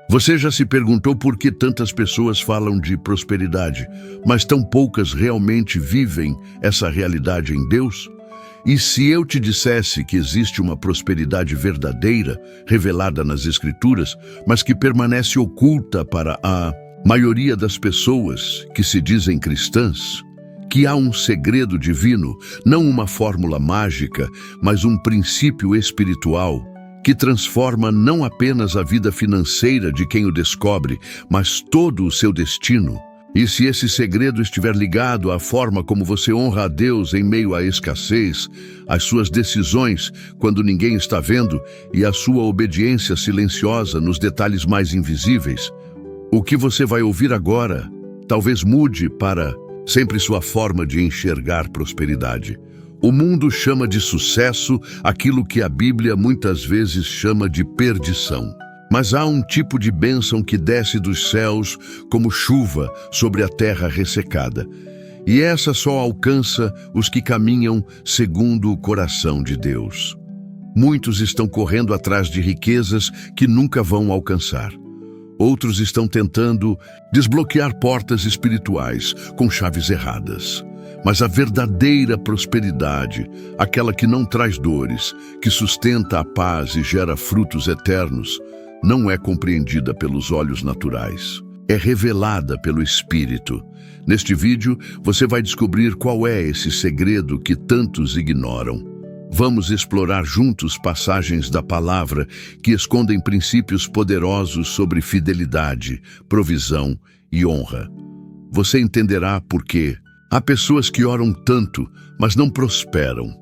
Você já se perguntou por que tantas pessoas falam de prosperidade, mas tão poucas realmente vivem essa realidade em Deus? E se eu te dissesse que existe uma prosperidade verdadeira, revelada nas Escrituras, mas que permanece oculta para a maioria das pessoas que se dizem cristãs? Que há um segredo divino, não uma fórmula mágica, mas um princípio espiritual que transforma não apenas a vida financeira de quem o descobre, mas todo o seu destino. E se esse segredo estiver ligado à forma como você honra a Deus em meio à escassez, às suas decisões quando ninguém está vendo e à sua obediência silenciosa nos detalhes mais invisíveis, o que você vai ouvir agora talvez mude para sempre sua forma de enxergar prosperidade. O mundo chama de sucesso aquilo que a Bíblia muitas vezes chama de perdição. Mas há um tipo de bênção que desce dos céus como chuva sobre a terra ressecada. E essa só alcança os que caminham segundo o coração de Deus. Muitos estão correndo atrás de riquezas que nunca vão alcançar. Outros estão tentando desbloquear portas espirituais com chaves erradas. Mas a verdadeira prosperidade, aquela que não traz dores, que sustenta a paz e gera frutos eternos, não é compreendida pelos olhos naturais. É revelada pelo Espírito. Neste vídeo, você vai descobrir qual é esse segredo que tantos ignoram. Vamos explorar juntos passagens da palavra que escondem princípios poderosos sobre fidelidade, provisão e honra. Você entenderá por quê há pessoas que oram tanto, mas não prosperam.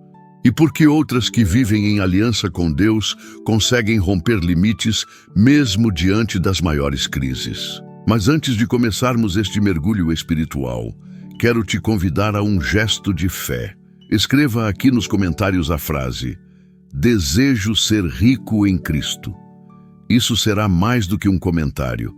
E por que outras que vivem em aliança com Deus conseguem romper limites mesmo diante das maiores crises. Mas antes de começarmos este mergulho espiritual, quero te convidar a um gesto de fé. Escreva aqui nos comentários a frase: "Desejo ser rico em Cristo". Isso será mais do que um comentário.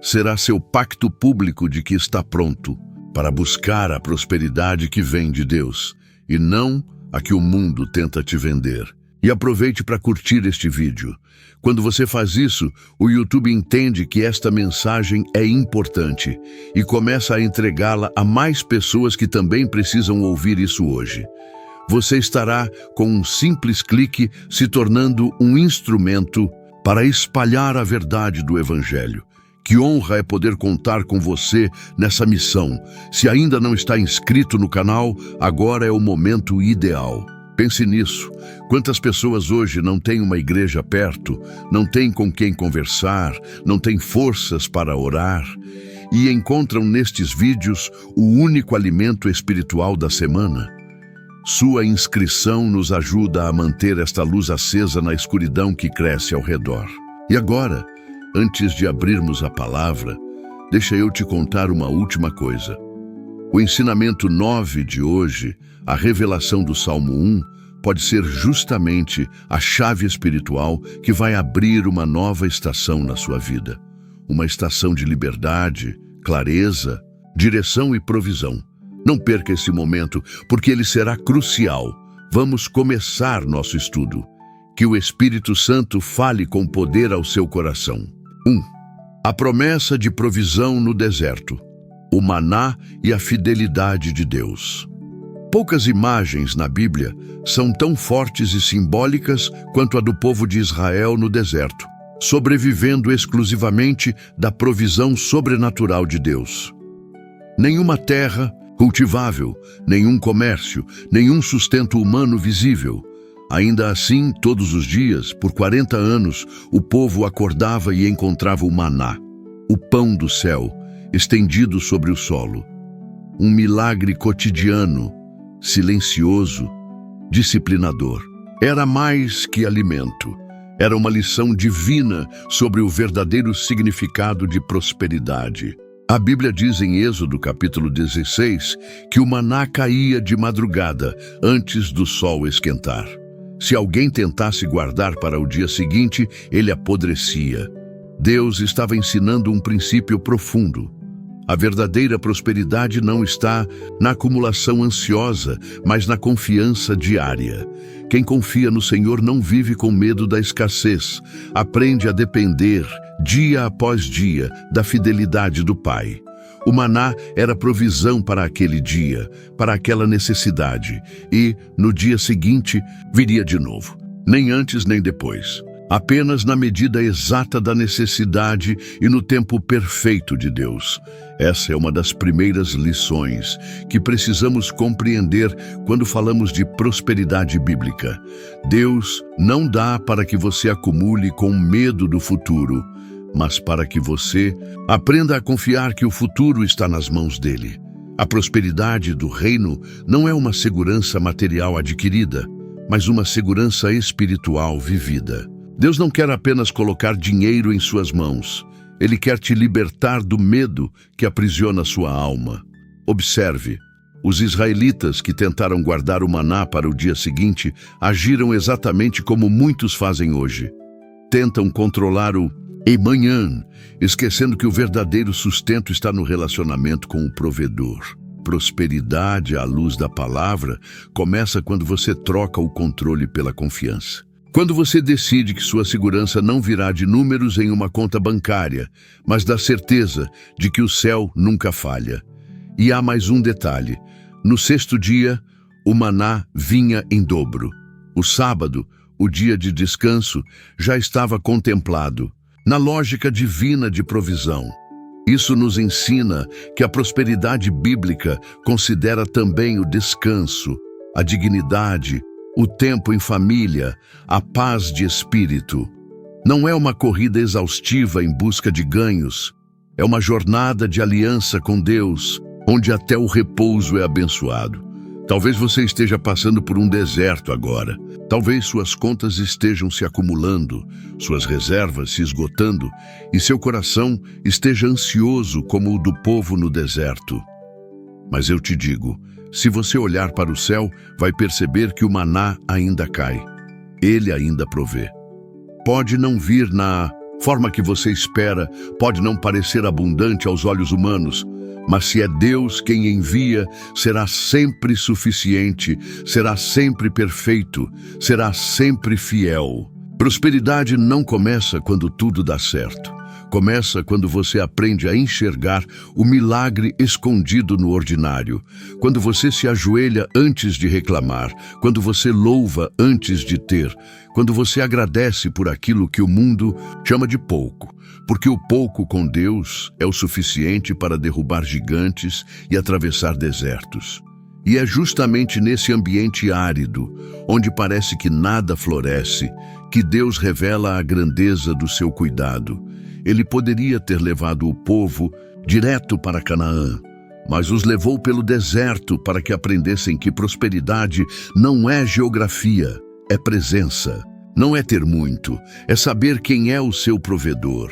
Será seu pacto público de que está pronto para buscar a prosperidade que vem de Deus, e não a que o mundo tenta te vender. E aproveite para curtir este vídeo. Quando você faz isso, o YouTube entende que esta mensagem é importante e começa a entregá-la a mais pessoas que também precisam ouvir isso hoje. Você estará, com um simples clique, se tornando um instrumento para espalhar a verdade do Evangelho. Que honra é poder contar com você nessa missão. Se ainda não está inscrito no canal, agora é o momento ideal. Pense nisso. Quantas pessoas hoje não têm uma igreja perto, não têm com quem conversar, não têm forças para orar e encontram nestes vídeos o único alimento espiritual da semana? Sua inscrição nos ajuda a manter esta luz acesa na escuridão que cresce ao redor. E agora, antes de abrirmos a palavra, deixa eu te contar uma última coisa. O ensinamento 9 de hoje, a revelação do Salmo 1, pode ser justamente a chave espiritual que vai abrir uma nova estação na sua vida. Uma estação de liberdade, clareza, direção e provisão. Não perca esse momento, porque ele será crucial. Vamos começar nosso estudo. Que o Espírito Santo fale com poder ao seu coração. 1. A promessa de provisão no deserto. O maná e a fidelidade de Deus. Poucas imagens na Bíblia são tão fortes e simbólicas quanto a do povo de Israel no deserto, sobrevivendo exclusivamente da provisão sobrenatural de Deus. Nenhuma terra cultivável, nenhum comércio, nenhum sustento humano visível. Ainda assim, todos os dias, por 40 anos, o povo acordava e encontrava o maná, o pão do céu, estendido sobre o solo. Um milagre cotidiano, silencioso, disciplinador. Era mais que alimento. Era uma lição divina sobre o verdadeiro significado de prosperidade. A Bíblia diz em Êxodo capítulo 16 que o maná caía de madrugada antes do sol esquentar. Se alguém tentasse guardar para o dia seguinte, ele apodrecia. Deus estava ensinando um princípio profundo. A verdadeira prosperidade não está na acumulação ansiosa, mas na confiança diária. Quem confia no Senhor não vive com medo da escassez. Aprende a depender, dia após dia, da fidelidade do Pai. O maná era provisão para aquele dia, para aquela necessidade, e, no dia seguinte, viria de novo. Nem antes nem depois. Apenas na medida exata da necessidade e no tempo perfeito de Deus. Essa é uma das primeiras lições que precisamos compreender quando falamos de prosperidade bíblica. Deus não dá para que você acumule com medo do futuro, mas para que você aprenda a confiar que o futuro está nas mãos dele. A prosperidade do reino não é uma segurança material adquirida, mas uma segurança espiritual vivida. Deus não quer apenas colocar dinheiro em suas mãos. Ele quer te libertar do medo que aprisiona sua alma. Observe, os israelitas que tentaram guardar o maná para o dia seguinte agiram exatamente como muitos fazem hoje. Tentam controlar o amanhã, esquecendo que o verdadeiro sustento está no relacionamento com o provedor. Prosperidade à luz da palavra começa quando você troca o controle pela confiança. Quando você decide que sua segurança não virá de números em uma conta bancária, mas da certeza de que o céu nunca falha. E há mais um detalhe. No sexto dia, o maná vinha em dobro. O sábado, o dia de descanso, já estava contemplado, na lógica divina de provisão. Isso nos ensina que a prosperidade bíblica considera também o descanso, a dignidade, o tempo em família, a paz de espírito. Não é uma corrida exaustiva em busca de ganhos. É uma jornada de aliança com Deus, onde até o repouso é abençoado. Talvez você esteja passando por um deserto agora. Talvez suas contas estejam se acumulando, suas reservas se esgotando, e seu coração esteja ansioso como o do povo no deserto. Mas eu te digo, se você olhar para o céu, vai perceber que o maná ainda cai. Ele ainda provê. Pode não vir na forma que você espera, pode não parecer abundante aos olhos humanos, mas se é Deus quem envia, será sempre suficiente, será sempre perfeito, será sempre fiel. Prosperidade não começa quando tudo dá certo. Começa quando você aprende a enxergar o milagre escondido no ordinário, quando você se ajoelha antes de reclamar, quando você louva antes de ter, quando você agradece por aquilo que o mundo chama de pouco, porque o pouco com Deus é o suficiente para derrubar gigantes e atravessar desertos. E é justamente nesse ambiente árido, onde parece que nada floresce, que Deus revela a grandeza do seu cuidado. Ele poderia ter levado o povo direto para Canaã, mas os levou pelo deserto para que aprendessem que prosperidade não é geografia, é presença. Não é ter muito, é saber quem é o seu provedor.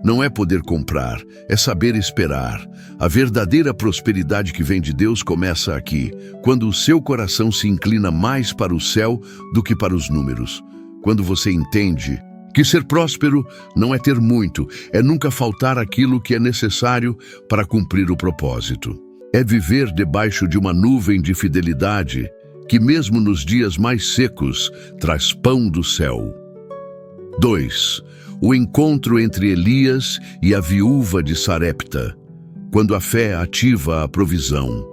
Não é poder comprar, é saber esperar. A verdadeira prosperidade que vem de Deus começa aqui, quando o seu coração se inclina mais para o céu do que para os números. Quando você entende que ser próspero não é ter muito, é nunca faltar aquilo que é necessário para cumprir o propósito. É viver debaixo de uma nuvem de fidelidade que mesmo nos dias mais secos traz pão do céu. 2. O encontro entre Elias e a viúva de Sarepta, quando a fé ativa a provisão.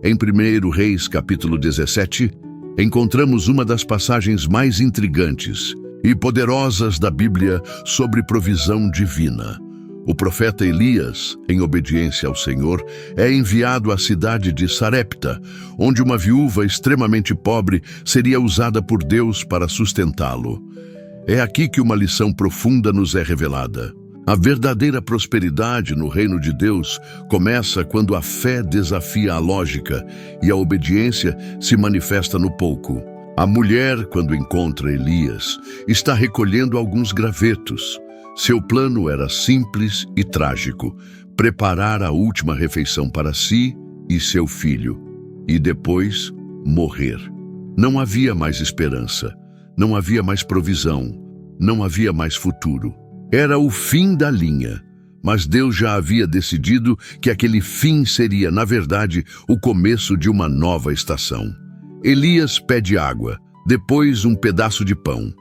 Em 1 Reis, capítulo 17, encontramos uma das passagens mais intrigantes e poderosas da Bíblia sobre provisão divina. O profeta Elias, em obediência ao Senhor, é enviado à cidade de Sarepta, onde uma viúva extremamente pobre seria usada por Deus para sustentá-lo. É aqui que uma lição profunda nos é revelada. A verdadeira prosperidade no reino de Deus começa quando a fé desafia a lógica e a obediência se manifesta no pouco. A mulher, quando encontra Elias, está recolhendo alguns gravetos. Seu plano era simples e trágico: preparar a última refeição para si e seu filho, e depois morrer. Não havia mais esperança, não havia mais provisão, não havia mais futuro. Era o fim da linha, Mas Deus já havia decidido que aquele fim seria, na verdade, o começo de uma nova estação. Elias pede água, depois um pedaço de pão.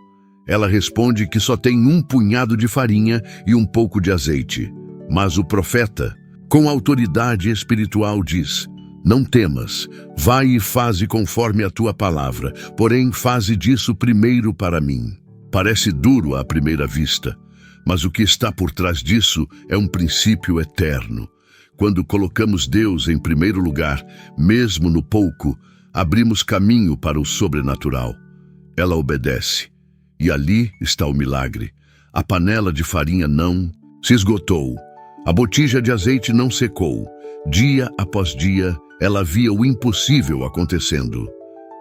Ela responde que só tem um punhado de farinha e um pouco de azeite. Mas o profeta, com autoridade espiritual, diz: não temas, vai e faze conforme a tua palavra, porém faze disso primeiro para mim. Parece duro à primeira vista, mas o que está por trás disso é um princípio eterno. Quando colocamos Deus em primeiro lugar, mesmo no pouco, abrimos caminho para o sobrenatural. Ela obedece, e ali está o milagre. A panela de farinha não se esgotou, a botija de azeite não secou. Dia após dia, ela via o impossível acontecendo.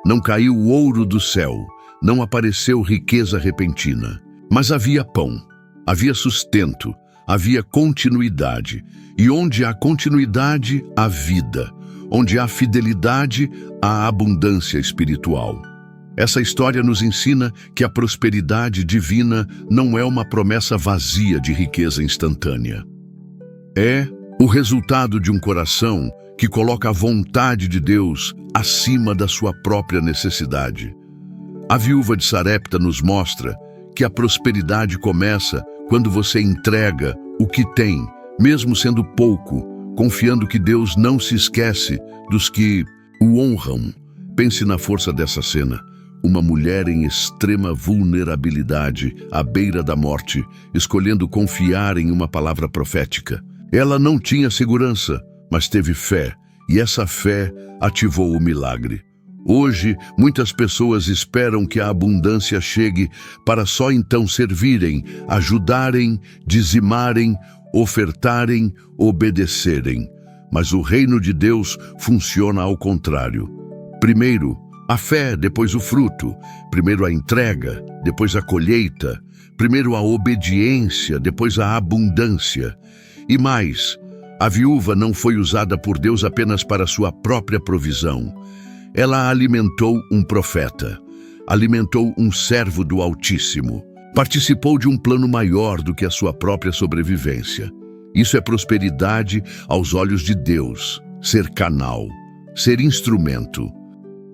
Não caiu o ouro do céu, não apareceu riqueza repentina, mas havia pão, havia sustento, havia continuidade, e onde há continuidade, há vida. Onde há fidelidade, há abundância espiritual. Essa história nos ensina que a prosperidade divina não é uma promessa vazia de riqueza instantânea. É o resultado de um coração que coloca a vontade de Deus acima da sua própria necessidade. A viúva de Sarepta nos mostra que a prosperidade começa quando você entrega o que tem, mesmo sendo pouco, confiando que Deus não se esquece dos que o honram. Pense na força dessa cena. Uma mulher em extrema vulnerabilidade, à beira da morte, escolhendo confiar em uma palavra profética. Ela não tinha segurança, mas teve fé, e essa fé ativou o milagre. Hoje, muitas pessoas esperam que a abundância chegue para só então servirem, ajudarem, dizimarem, ofertarem, obedecerem. Mas o reino de Deus funciona ao contrário. Primeiro, a fé, depois o fruto. Primeiro a entrega, depois a colheita. Primeiro a obediência, depois a abundância. E mais, a viúva não foi usada por Deus apenas para sua própria provisão. Ela alimentou um profeta, alimentou um servo do Altíssimo. Participou de um plano maior do que a sua própria sobrevivência. Isso é prosperidade aos olhos de Deus, ser canal, ser instrumento,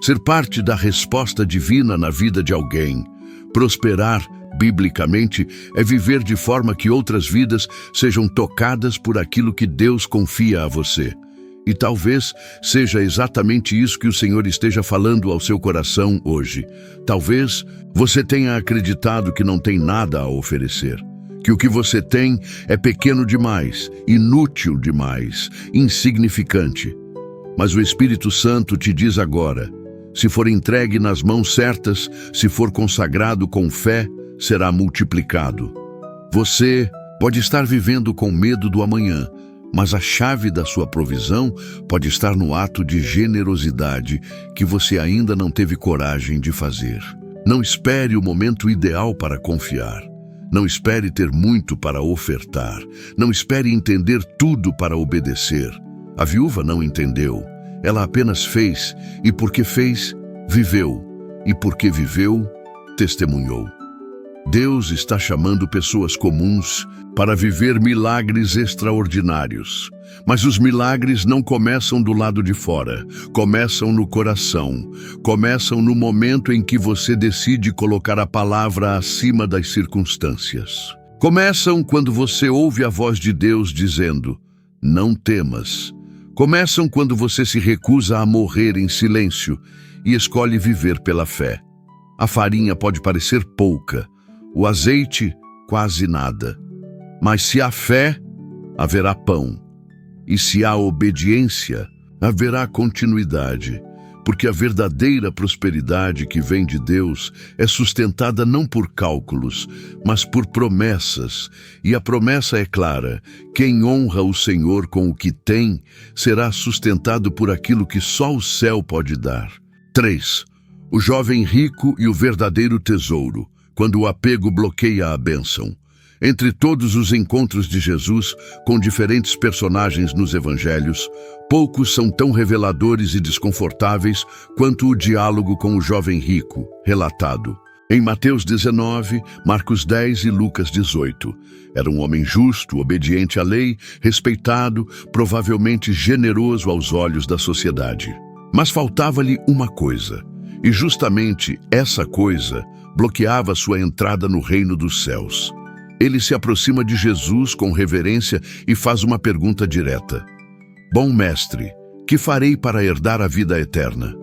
ser parte da resposta divina na vida de alguém. Prosperar, biblicamente, é viver de forma que outras vidas sejam tocadas por aquilo que Deus confia a você. E talvez seja exatamente isso que o Senhor esteja falando ao seu coração hoje. Talvez você tenha acreditado que não tem nada a oferecer, que o que você tem é pequeno demais, inútil demais, insignificante. Mas o Espírito Santo te diz agora: se for entregue nas mãos certas, se for consagrado com fé, será multiplicado. Você pode estar vivendo com medo do amanhã, mas a chave da sua provisão pode estar no ato de generosidade que você ainda não teve coragem de fazer. Não espere o momento ideal para confiar. Não espere ter muito para ofertar. Não espere entender tudo para obedecer. A viúva não entendeu. Ela apenas fez, e porque fez, viveu. E porque viveu, testemunhou. Deus está chamando pessoas comuns para viver milagres extraordinários. Mas os milagres não começam do lado de fora, começam no coração, começam no momento em que você decide colocar a palavra acima das circunstâncias. Começam quando você ouve a voz de Deus dizendo: não temas. Começam quando você se recusa a morrer em silêncio e escolhe viver pela fé. A farinha pode parecer pouca, o azeite quase nada. Mas se há fé, haverá pão. E se há obediência, haverá continuidade. Porque a verdadeira prosperidade que vem de Deus é sustentada não por cálculos, mas por promessas. E a promessa é clara: quem honra o Senhor com o que tem, será sustentado por aquilo que só o céu pode dar. 3. O jovem rico e o verdadeiro tesouro, quando o apego bloqueia a bênção. Entre todos os encontros de Jesus com diferentes personagens nos evangelhos, poucos são tão reveladores e desconfortáveis quanto o diálogo com o jovem rico, relatado. Em Mateus 19, Marcos 10 e Lucas 18. Era um homem justo, obediente à lei, respeitado, provavelmente generoso aos olhos da sociedade. Mas faltava-lhe uma coisa, e justamente essa coisa bloqueava sua entrada no reino dos céus. Ele se aproxima de Jesus com reverência e faz uma pergunta direta. Bom mestre, que farei para herdar a vida eterna?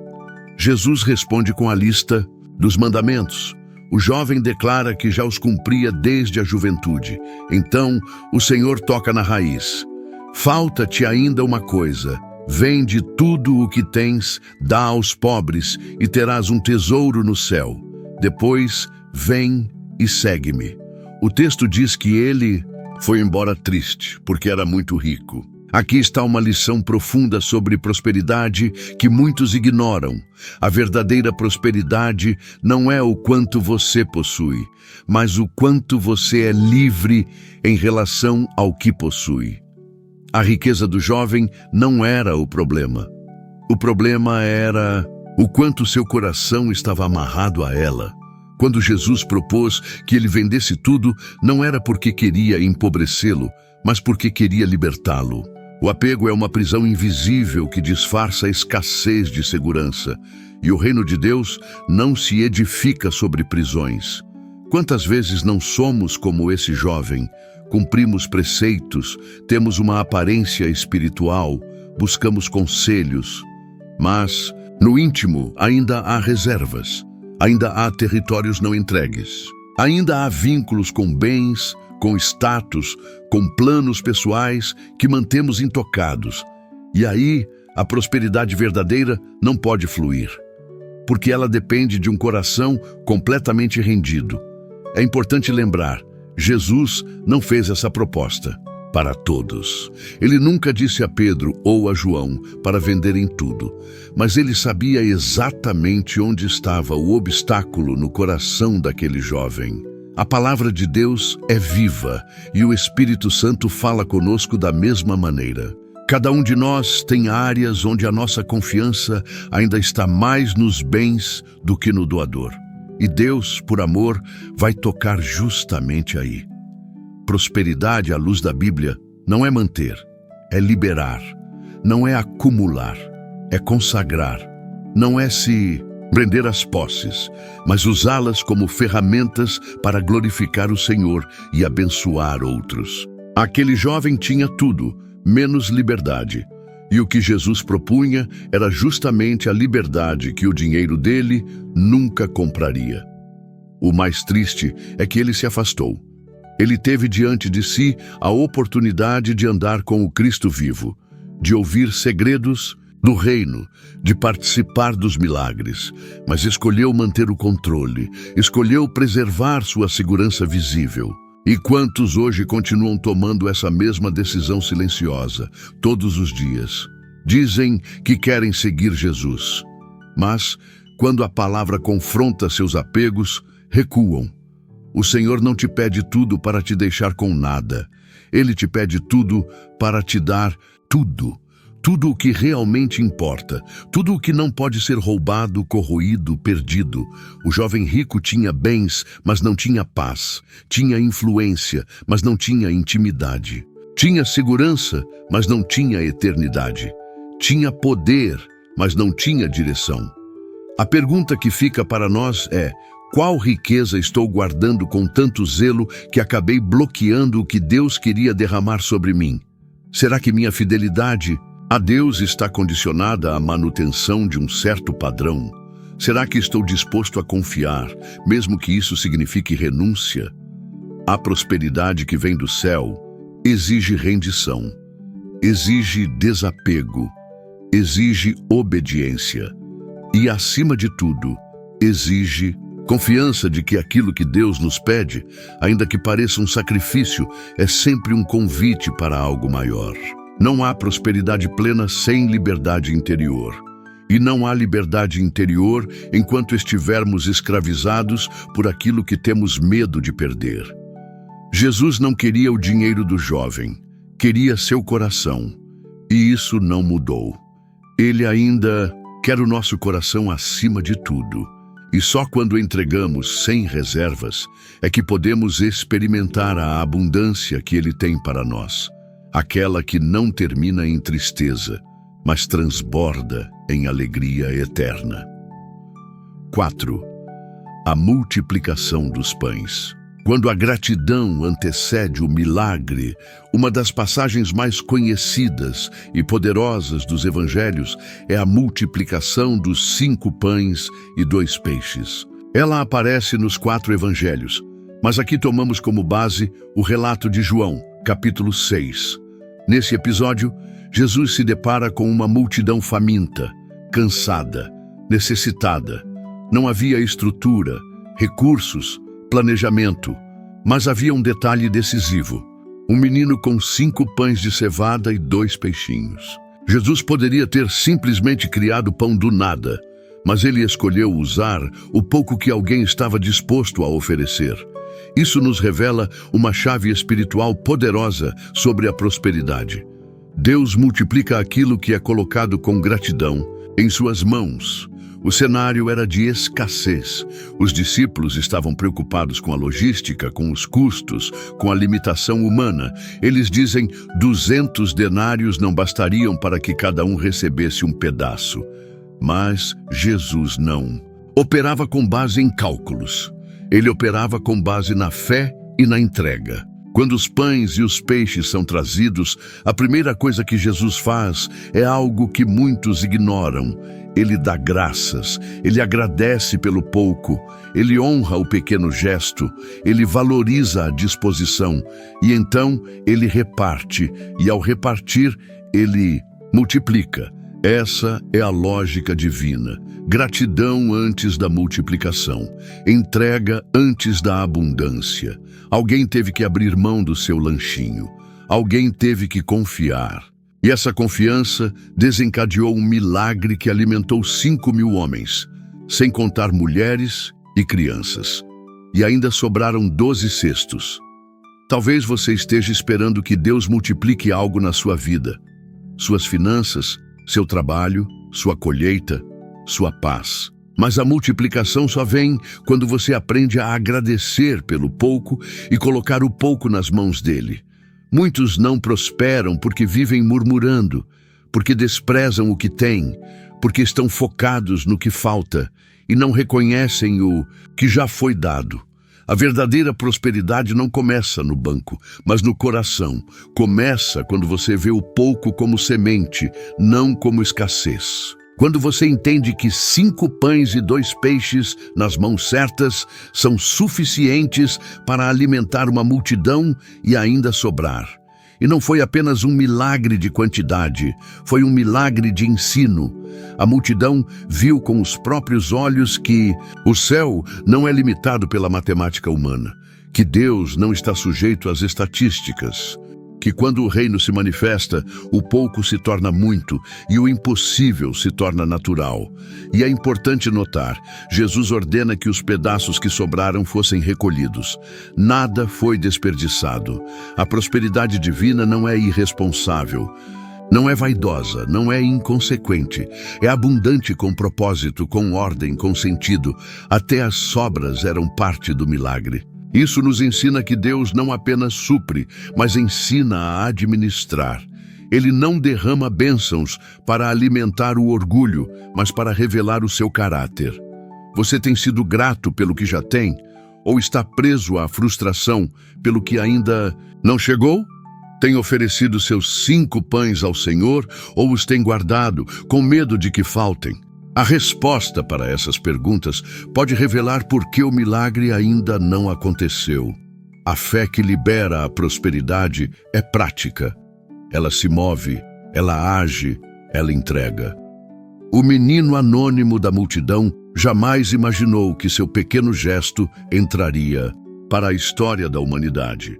Jesus responde com a lista dos mandamentos. O jovem declara que já os cumpria desde a juventude. Então, o Senhor toca na raiz. Falta-te ainda uma coisa. Vende tudo o que tens, dá aos pobres e terás um tesouro no céu. Depois, vem e segue-me. O texto diz que ele foi embora triste, porque era muito rico. Aqui está uma lição profunda sobre prosperidade que muitos ignoram. A verdadeira prosperidade não é o quanto você possui, mas o quanto você é livre em relação ao que possui. A riqueza do jovem não era o problema. O problema era o quanto seu coração estava amarrado a ela. Quando Jesus propôs que ele vendesse tudo, não era porque queria empobrecê-lo, mas porque queria libertá-lo. O apego é uma prisão invisível que disfarça a escassez de segurança, e o reino de Deus não se edifica sobre prisões. Quantas vezes não somos como esse jovem? Cumprimos preceitos, temos uma aparência espiritual, buscamos conselhos, mas no íntimo ainda há reservas, ainda há territórios não entregues, ainda há vínculos com bens, com status, com planos pessoais que mantemos intocados. E aí, a prosperidade verdadeira não pode fluir, porque ela depende de um coração completamente rendido. É importante lembrar, Jesus não fez essa proposta para todos. Ele nunca disse a Pedro ou a João para venderem tudo, mas ele sabia exatamente onde estava o obstáculo no coração daquele jovem. A palavra de Deus é viva e o Espírito Santo fala conosco da mesma maneira. Cada um de nós tem áreas onde a nossa confiança ainda está mais nos bens do que no doador. E Deus, por amor, vai tocar justamente aí. Prosperidade à luz da Bíblia não é manter, é liberar. Não é acumular, é consagrar. Não é se prender às posses, mas usá-las como ferramentas para glorificar o Senhor e abençoar outros. Aquele jovem tinha tudo, menos liberdade. E o que Jesus propunha era justamente a liberdade que o dinheiro dele nunca compraria. O mais triste é que ele se afastou. Ele teve diante de si a oportunidade de andar com o Cristo vivo, de ouvir segredos do reino, de participar dos milagres, mas escolheu manter o controle, escolheu preservar sua segurança visível. E quantos hoje continuam tomando essa mesma decisão silenciosa, todos os dias? Dizem que querem seguir Jesus, mas, quando a palavra confronta seus apegos, recuam. O Senhor não te pede tudo para te deixar com nada. Ele te pede tudo para te dar tudo. Tudo o que realmente importa, tudo o que não pode ser roubado, corroído, perdido. O jovem rico tinha bens, mas não tinha paz. Tinha influência, mas não tinha intimidade. Tinha segurança, mas não tinha eternidade. Tinha poder, mas não tinha direção. A pergunta que fica para nós é: qual riqueza estou guardando com tanto zelo que acabei bloqueando o que Deus queria derramar sobre mim? Será que minha fidelidade a Deus está condicionada à manutenção de um certo padrão? Será que estou disposto a confiar, mesmo que isso signifique renúncia? A prosperidade que vem do céu exige rendição, exige desapego, exige obediência e, acima de tudo, exige confiança de que aquilo que Deus nos pede, ainda que pareça um sacrifício, é sempre um convite para algo maior. Não há prosperidade plena sem liberdade interior. E não há liberdade interior enquanto estivermos escravizados por aquilo que temos medo de perder. Jesus não queria o dinheiro do jovem, queria seu coração. E isso não mudou. Ele ainda quer o nosso coração acima de tudo. E só quando entregamos sem reservas é que podemos experimentar a abundância que Ele tem para nós, aquela que não termina em tristeza, mas transborda em alegria eterna. 4. A multiplicação dos pães. Quando a gratidão antecede o milagre, uma das passagens mais conhecidas e poderosas dos evangelhos é a multiplicação dos 5 pães e 2 peixes. Ela aparece nos 4 evangelhos, mas aqui tomamos como base o relato de João, capítulo 6. Nesse episódio, Jesus se depara com uma multidão faminta, cansada, necessitada. Não havia estrutura, recursos, planejamento, mas havia um detalhe decisivo: um menino com 5 pães de cevada e 2 peixinhos. Jesus poderia ter simplesmente criado pão do nada, mas ele escolheu usar o pouco que alguém estava disposto a oferecer. Isso nos revela uma chave espiritual poderosa sobre a prosperidade. Deus multiplica aquilo que é colocado com gratidão em suas mãos. O cenário era de escassez. Os discípulos estavam preocupados com a logística, com os custos, com a limitação humana. Eles dizem: 200 denários não bastariam para que cada um recebesse um pedaço. Mas Jesus não. Operava com base em cálculos. Ele operava com base na fé e na entrega. Quando os pães e os peixes são trazidos, a primeira coisa que Jesus faz é algo que muitos ignoram. Ele dá graças, ele agradece pelo pouco, ele honra o pequeno gesto, ele valoriza a disposição e então ele reparte, e ao repartir, ele multiplica. Essa é a lógica divina. Gratidão antes da multiplicação, entrega antes da abundância. Alguém teve que abrir mão do seu lanchinho, alguém teve que confiar. E essa confiança desencadeou um milagre que alimentou 5.000 homens, sem contar mulheres e crianças. E ainda sobraram 12 cestos. Talvez você esteja esperando que Deus multiplique algo na sua vida, suas finanças, seu trabalho, sua colheita, sua paz. Mas a multiplicação só vem quando você aprende a agradecer pelo pouco e colocar o pouco nas mãos dele. Muitos não prosperam porque vivem murmurando, porque desprezam o que têm, porque estão focados no que falta e não reconhecem o que já foi dado. A verdadeira prosperidade não começa no banco, mas no coração. Começa quando você vê o pouco como semente, não como escassez. Quando você entende que 5 pães e 2 peixes nas mãos certas são suficientes para alimentar uma multidão e ainda sobrar. E não foi apenas um milagre de quantidade, foi um milagre de ensino. A multidão viu com os próprios olhos que o céu não é limitado pela matemática humana, que Deus não está sujeito às estatísticas, que quando o reino se manifesta, o pouco se torna muito e o impossível se torna natural. E é importante notar, Jesus ordena que os pedaços que sobraram fossem recolhidos. Nada foi desperdiçado. A prosperidade divina não é irresponsável, não é vaidosa, não é inconsequente. É abundante com propósito, com ordem, com sentido. Até as sobras eram parte do milagre. Isso nos ensina que Deus não apenas supre, mas ensina a administrar. Ele não derrama bênçãos para alimentar o orgulho, mas para revelar o seu caráter. Você tem sido grato pelo que já tem? Ou está preso à frustração pelo que ainda não chegou? Tem oferecido seus 5 pães ao Senhor ou os tem guardado, com medo de que faltem? A resposta para essas perguntas pode revelar por que o milagre ainda não aconteceu. A fé que libera a prosperidade é prática. Ela se move, ela age, ela entrega. O menino anônimo da multidão jamais imaginou que seu pequeno gesto entraria para a história da humanidade.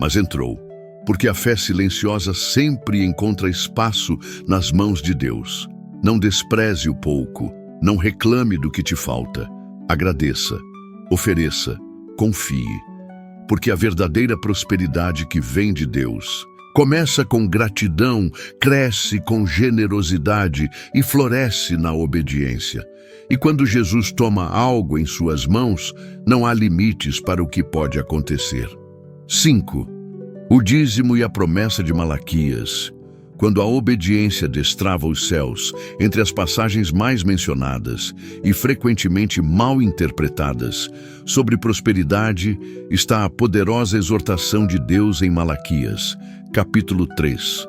Mas entrou, porque a fé silenciosa sempre encontra espaço nas mãos de Deus. Não despreze o pouco, não reclame do que te falta. Agradeça, ofereça, confie, porque a verdadeira prosperidade que vem de Deus Começa com gratidão, cresce com generosidade e floresce na obediência. E quando Jesus toma algo em suas mãos, não há limites para o que pode acontecer. 5. O dízimo e a promessa de Malaquias. Quando a obediência destrava os céus, entre as passagens mais mencionadas e frequentemente mal interpretadas sobre prosperidade, está a poderosa exortação de Deus em Malaquias, capítulo 3.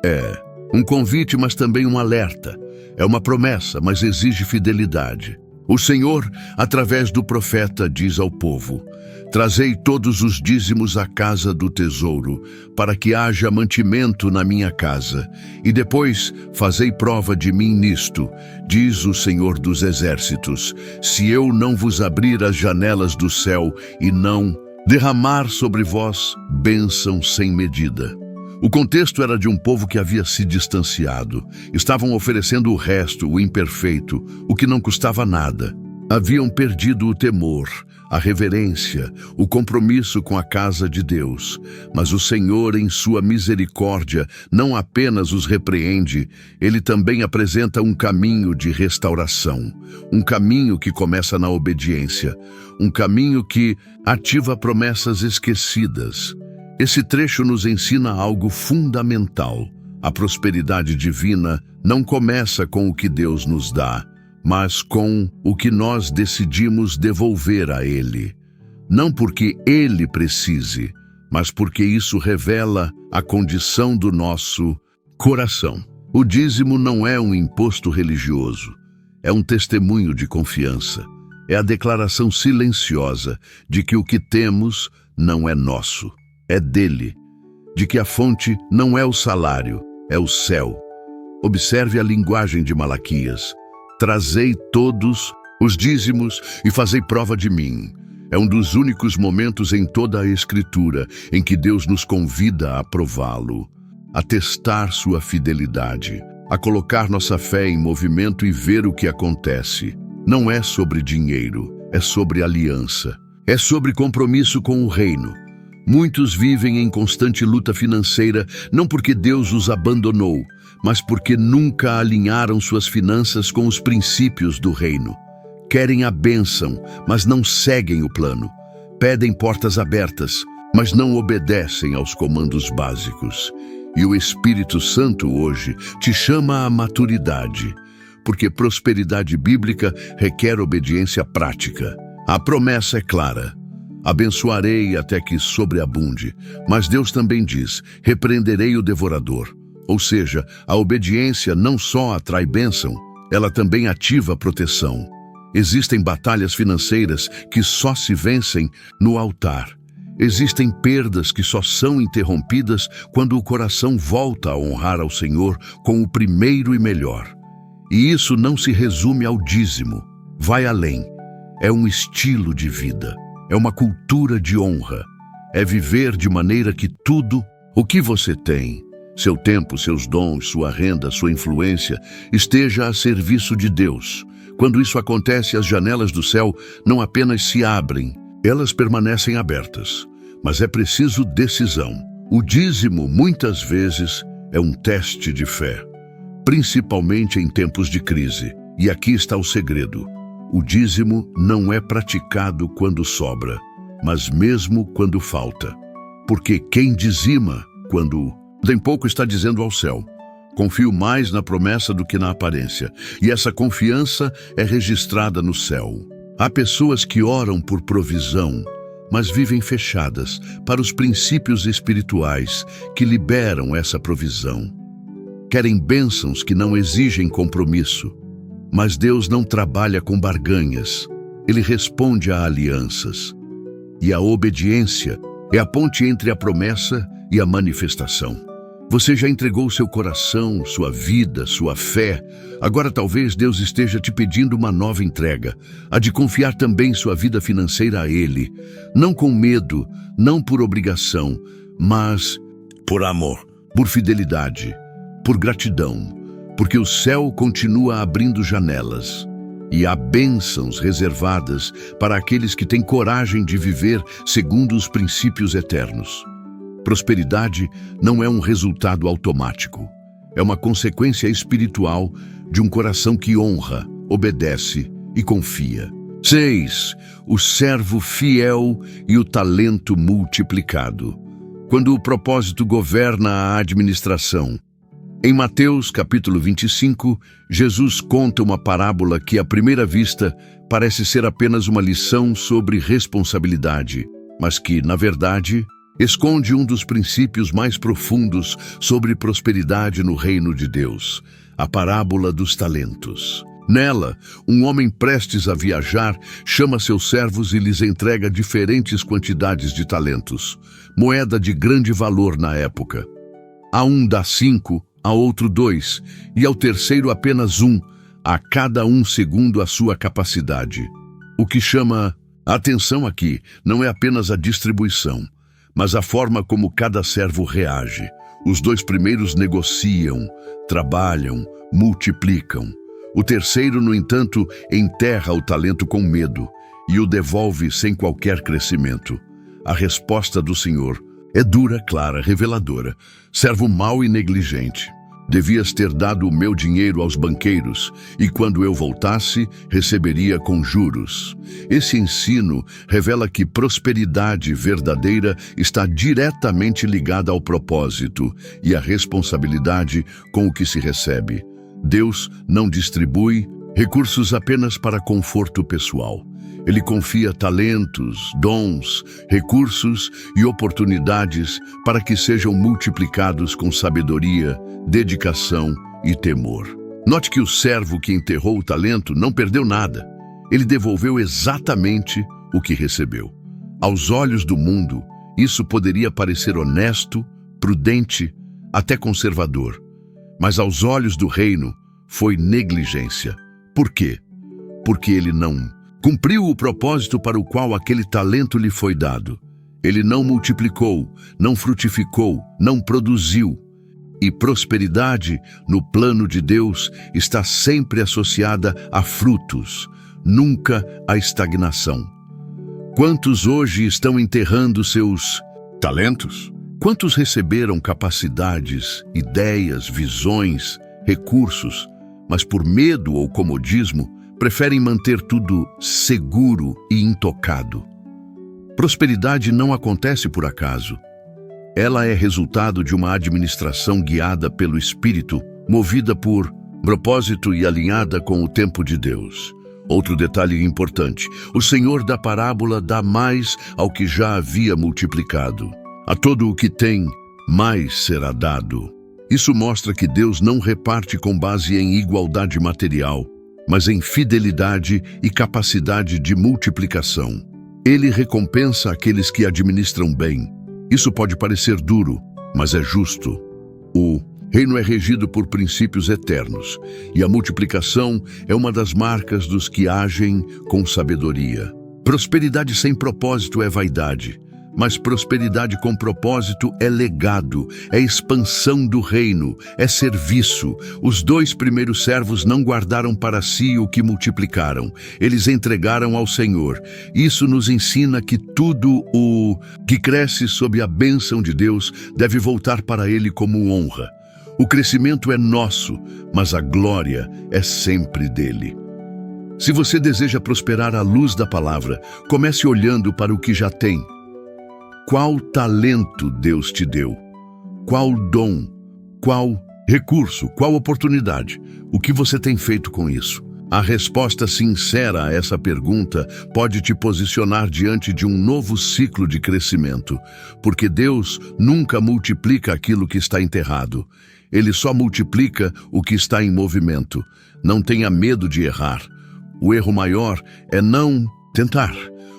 É um convite, mas também um alerta. É uma promessa, mas exige fidelidade. O Senhor, através do profeta, diz ao povo: trazei todos os dízimos à casa do tesouro, para que haja mantimento na minha casa, e depois fazei prova de mim nisto, diz o Senhor dos Exércitos, se eu não vos abrir as janelas do céu e não derramar sobre vós bênção sem medida. O contexto era de um povo que havia se distanciado. Estavam oferecendo o resto, o imperfeito, o que não custava nada. Haviam perdido o temor, a reverência, o compromisso com a casa de Deus. Mas o Senhor, em sua misericórdia, não apenas os repreende, Ele também apresenta um caminho de restauração. Um caminho que começa na obediência. Um caminho que ativa promessas esquecidas. Esse trecho nos ensina algo fundamental. A prosperidade divina não começa com o que Deus nos dá, mas com o que nós decidimos devolver a Ele. Não porque Ele precise, mas porque isso revela a condição do nosso coração. O dízimo não é um imposto religioso, é um testemunho de confiança. É a declaração silenciosa de que o que temos não é nosso. É dele, de que a fonte não é o salário, é o céu. Observe a linguagem de Malaquias. Trazei todos os dízimos e fazei prova de mim. É um dos únicos momentos em toda a Escritura em que Deus nos convida a prová-lo, a testar sua fidelidade, a colocar nossa fé em movimento e ver o que acontece. Não é sobre dinheiro, é sobre aliança. É sobre compromisso com o reino. Muitos vivem em constante luta financeira, não porque Deus os abandonou, mas porque nunca alinharam suas finanças com os princípios do reino. Querem a bênção, mas não seguem o plano. Pedem portas abertas, mas não obedecem aos comandos básicos. E o Espírito Santo hoje te chama à maturidade, porque prosperidade bíblica requer obediência prática. A promessa é clara. Abençoarei até que sobreabunde, mas Deus também diz, repreenderei o devorador. Ou seja, a obediência não só atrai bênção, ela também ativa proteção. Existem batalhas financeiras que só se vencem no altar. Existem perdas que só são interrompidas quando o coração volta a honrar ao Senhor com o primeiro e melhor. E isso não se resume ao dízimo, vai além. É um estilo de vida. É uma cultura de honra. É viver de maneira que tudo o que você tem, seu tempo, seus dons, sua renda, sua influência, esteja a serviço de Deus. Quando isso acontece, as janelas do céu não apenas se abrem, elas permanecem abertas. Mas é preciso decisão. O dízimo, muitas vezes, é um teste de fé, principalmente em tempos de crise. E aqui está o segredo. O dízimo não é praticado quando sobra, mas mesmo quando falta. Porque quem dizima, quando tem pouco, está dizendo ao céu: confio mais na promessa do que na aparência. E essa confiança é registrada no céu. Há pessoas que oram por provisão, mas vivem fechadas para os princípios espirituais que liberam essa provisão. Querem bênçãos que não exigem compromisso. Mas Deus não trabalha com barganhas. Ele responde a alianças. E a obediência é a ponte entre a promessa e a manifestação. Você já entregou seu coração, sua vida, sua fé. Agora talvez Deus esteja te pedindo uma nova entrega, a de confiar também sua vida financeira a Ele. Não com medo, não por obrigação, mas por amor, por fidelidade, por gratidão. Porque o céu continua abrindo janelas e há bênçãos reservadas para aqueles que têm coragem de viver segundo os princípios eternos. Prosperidade não é um resultado automático. É uma consequência espiritual de um coração que honra, obedece e confia. 6. O servo fiel e o talento multiplicado. Quando o propósito governa a administração. Em Mateus capítulo 25, Jesus conta uma parábola que à primeira vista parece ser apenas uma lição sobre responsabilidade, mas que, na verdade, esconde um dos princípios mais profundos sobre prosperidade no reino de Deus, a parábola dos talentos. Nela, um homem prestes a viajar chama seus servos e lhes entrega diferentes quantidades de talentos, moeda de grande valor na época. A um dá 5, a outro 2, e ao terceiro apenas 1, a cada um segundo a sua capacidade. O que chama a atenção aqui não é apenas a distribuição, mas a forma como cada servo reage. Os 2 primeiros negociam, trabalham, multiplicam. O terceiro, no entanto, enterra o talento com medo e o devolve sem qualquer crescimento. A resposta do Senhor é dura, clara, reveladora. Servo mau e negligente. Devias ter dado o meu dinheiro aos banqueiros, e quando eu voltasse, receberia com juros. Esse ensino revela que prosperidade verdadeira está diretamente ligada ao propósito e à responsabilidade com o que se recebe. Deus não distribui recursos apenas para conforto pessoal. Ele confia talentos, dons, recursos e oportunidades para que sejam multiplicados com sabedoria, dedicação e temor. Note que o servo que enterrou o talento não perdeu nada. Ele devolveu exatamente o que recebeu. Aos olhos do mundo, isso poderia parecer honesto, prudente, até conservador. Mas aos olhos do reino, foi negligência. Por quê? Porque ele não cumpriu o propósito para o qual aquele talento lhe foi dado. Ele não multiplicou, não frutificou, não produziu. E prosperidade, no plano de Deus, está sempre associada a frutos, nunca a estagnação. Quantos hoje estão enterrando seus talentos? Quantos receberam capacidades, ideias, visões, recursos, mas por medo ou comodismo, preferem manter tudo seguro e intocado? Prosperidade não acontece por acaso. Ela é resultado de uma administração guiada pelo Espírito, movida por propósito e alinhada com o tempo de Deus. Outro detalhe importante: o Senhor da parábola dá mais ao que já havia multiplicado. A todo o que tem, mais será dado. Isso mostra que Deus não reparte com base em igualdade material, mas em fidelidade e capacidade de multiplicação. Ele recompensa aqueles que administram bem. Isso pode parecer duro, mas é justo. O reino é regido por princípios eternos, e a multiplicação é uma das marcas dos que agem com sabedoria. Prosperidade sem propósito é vaidade, mas prosperidade com propósito é legado, é expansão do reino, é serviço. Os 2 primeiros servos não guardaram para si o que multiplicaram, eles entregaram ao Senhor. Isso nos ensina que tudo o que cresce sob a bênção de Deus deve voltar para Ele como honra. O crescimento é nosso, mas a glória é sempre dele. Se você deseja prosperar à luz da palavra, comece olhando para o que já tem. Qual talento Deus te deu? Qual dom? Qual recurso? Qual oportunidade? O que você tem feito com isso? A resposta sincera a essa pergunta pode te posicionar diante de um novo ciclo de crescimento, porque Deus nunca multiplica aquilo que está enterrado. Ele só multiplica o que está em movimento. Não tenha medo de errar. O erro maior é não tentar.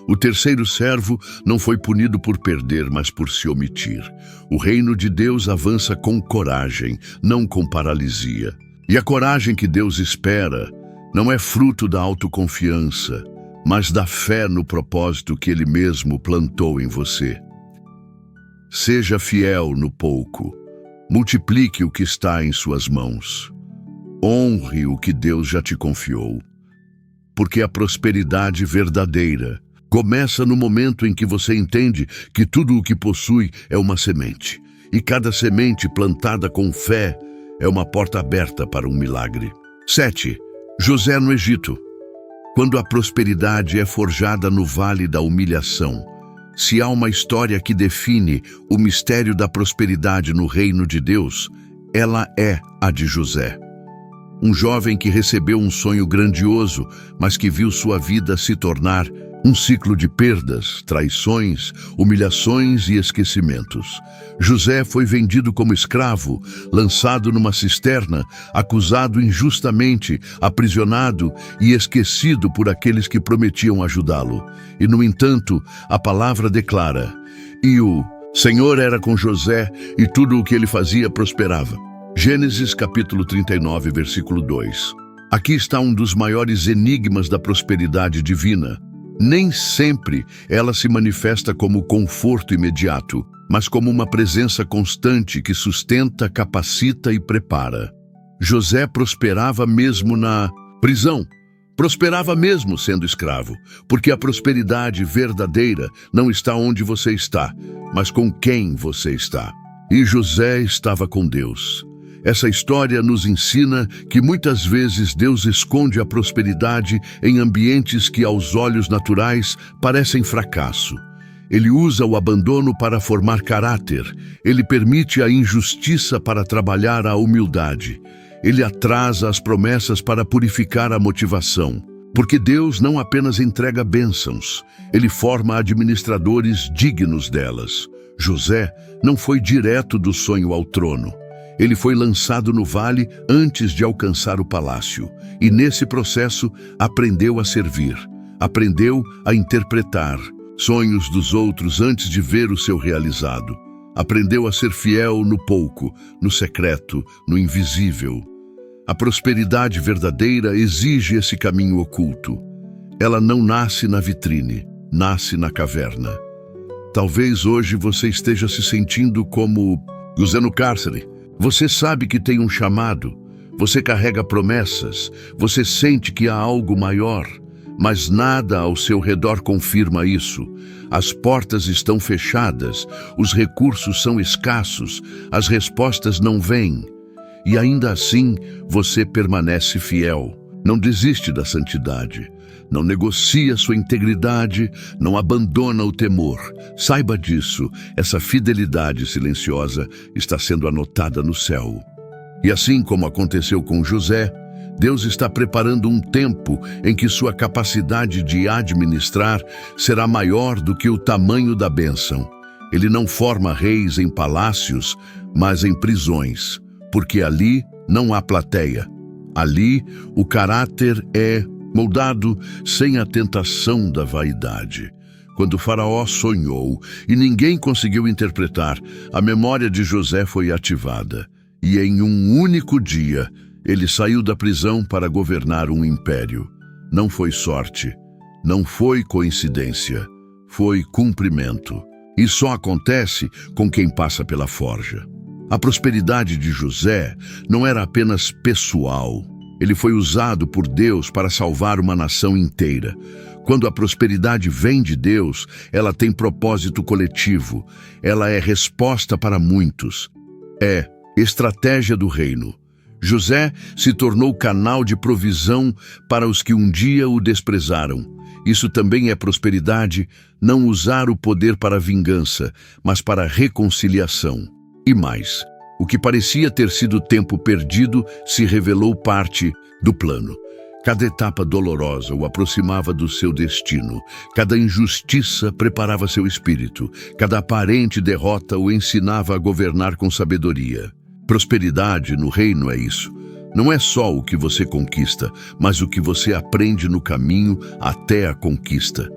O terceiro servo não foi punido por perder, mas por se omitir. O reino de Deus avança com coragem, não com paralisia. E a coragem que Deus espera não é fruto da autoconfiança, mas da fé no propósito que Ele mesmo plantou em você. Seja fiel no pouco. Multiplique o que está em suas mãos. Honre o que Deus já te confiou. Porque a prosperidade verdadeira Começa no momento em que você entende que tudo o que possui é uma semente. E cada semente plantada com fé é uma porta aberta para um milagre. 7. José no Egito. Quando a prosperidade é forjada no vale da humilhação, se há uma história que define o mistério da prosperidade no reino de Deus, ela é a de José. Um jovem que recebeu um sonho grandioso, mas que viu sua vida se tornar um ciclo de perdas, traições, humilhações e esquecimentos. José foi vendido como escravo, lançado numa cisterna, acusado injustamente, aprisionado e esquecido por aqueles que prometiam ajudá-lo. E, no entanto, a palavra declara: "E o Senhor era com José, e tudo o que ele fazia prosperava." Gênesis capítulo 39, versículo 2. Aqui está um dos maiores enigmas da prosperidade divina. Nem sempre ela se manifesta como conforto imediato, mas como uma presença constante que sustenta, capacita e prepara. José prosperava mesmo na prisão. Prosperava mesmo sendo escravo, porque a prosperidade verdadeira não está onde você está, mas com quem você está. E José estava com Deus. Essa história nos ensina que muitas vezes Deus esconde a prosperidade em ambientes que aos olhos naturais parecem fracasso. Ele usa o abandono para formar caráter. Ele permite a injustiça para trabalhar a humildade. Ele atrasa as promessas para purificar a motivação. Porque Deus não apenas entrega bênçãos, Ele forma administradores dignos delas. José não foi direto do sonho ao trono. Ele foi lançado no vale antes de alcançar o palácio, e nesse processo aprendeu a servir, aprendeu a interpretar sonhos dos outros antes de ver o seu realizado, aprendeu a ser fiel no pouco, no secreto, no invisível. A prosperidade verdadeira exige esse caminho oculto. Ela não nasce na vitrine, nasce na caverna. Talvez hoje você esteja se sentindo como José no cárcere. Você sabe que tem um chamado, você carrega promessas, você sente que há algo maior, mas nada ao seu redor confirma isso. As portas estão fechadas, os recursos são escassos, as respostas não vêm. E ainda assim, você permanece fiel. Não desiste da santidade, não negocia sua integridade, não abandona o temor. Saiba disso, essa fidelidade silenciosa está sendo anotada no céu. E assim como aconteceu com José, Deus está preparando um tempo em que sua capacidade de administrar será maior do que o tamanho da bênção. Ele não forma reis em palácios, mas em prisões, porque ali não há plateia. Ali, o caráter é moldado sem a tentação da vaidade. Quando Faraó sonhou e ninguém conseguiu interpretar, a memória de José foi ativada. E em um único dia, ele saiu da prisão para governar um império. Não foi sorte, não foi coincidência, foi cumprimento. E só acontece com quem passa pela forja. A prosperidade de José não era apenas pessoal. Ele foi usado por Deus para salvar uma nação inteira. Quando a prosperidade vem de Deus, ela tem propósito coletivo. Ela é resposta para muitos. É estratégia do reino. José se tornou canal de provisão para os que um dia o desprezaram. Isso também é prosperidade, não usar o poder para vingança, mas para reconciliação. E mais, o que parecia ter sido tempo perdido se revelou parte do plano. Cada etapa dolorosa o aproximava do seu destino. Cada injustiça preparava seu espírito. Cada aparente derrota o ensinava a governar com sabedoria. Prosperidade no reino é isso. Não é só o que você conquista, mas o que você aprende no caminho até a conquista.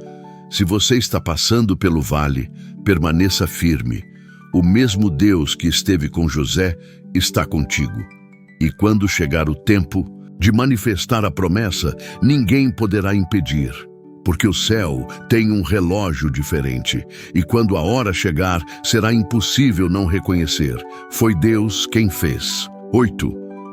Se você está passando pelo vale, permaneça firme. O mesmo Deus que esteve com José está contigo. E quando chegar o tempo de manifestar a promessa, ninguém poderá impedir, porque o céu tem um relógio diferente, e quando a hora chegar, será impossível não reconhecer. Foi Deus quem fez. 8.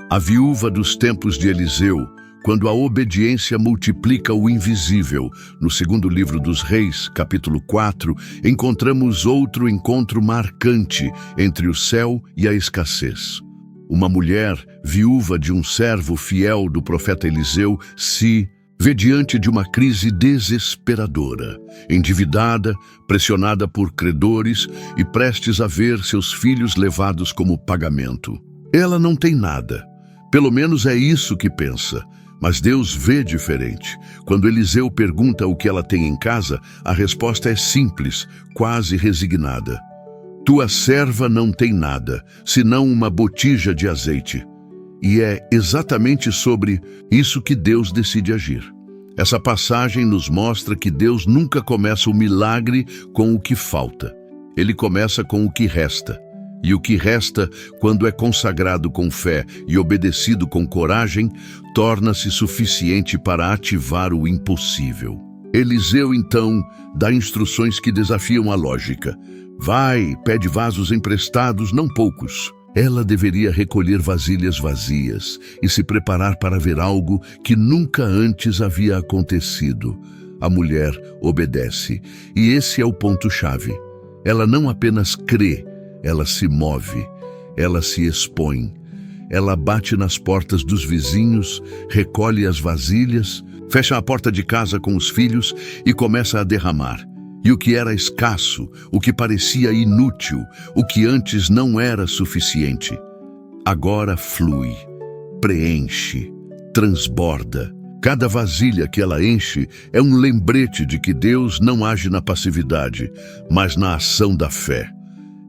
A viúva dos tempos de Eliseu, quando a obediência multiplica o invisível. No segundo livro dos Reis, capítulo 4, encontramos outro encontro marcante entre o céu e a escassez. Uma mulher, viúva de um servo fiel do profeta Eliseu, se vê diante de uma crise desesperadora, endividada, pressionada por credores e prestes a ver seus filhos levados como pagamento. Ela não tem nada, pelo menos é isso que pensa. Mas Deus vê diferente. Quando Eliseu pergunta o que ela tem em casa, a resposta é simples, quase resignada. Tua serva não tem nada, senão uma botija de azeite. E é exatamente sobre isso que Deus decide agir. Essa passagem nos mostra que Deus nunca começa o milagre com o que falta. Ele começa com o que resta. E o que resta, quando é consagrado com fé e obedecido com coragem, torna-se suficiente para ativar o impossível. Eliseu, então, dá instruções que desafiam a lógica. Vai, pede vasos emprestados, não poucos. Ela deveria recolher vasilhas vazias e se preparar para ver algo que nunca antes havia acontecido. A mulher obedece, e esse é o ponto-chave. Ela não apenas crê, ela se move, ela se expõe. Ela bate nas portas dos vizinhos, recolhe as vasilhas, fecha a porta de casa com os filhos e começa a derramar. E o que era escasso, o que parecia inútil, o que antes não era suficiente, agora flui, preenche, transborda. Cada vasilha que ela enche é um lembrete de que Deus não age na passividade, mas na ação da fé.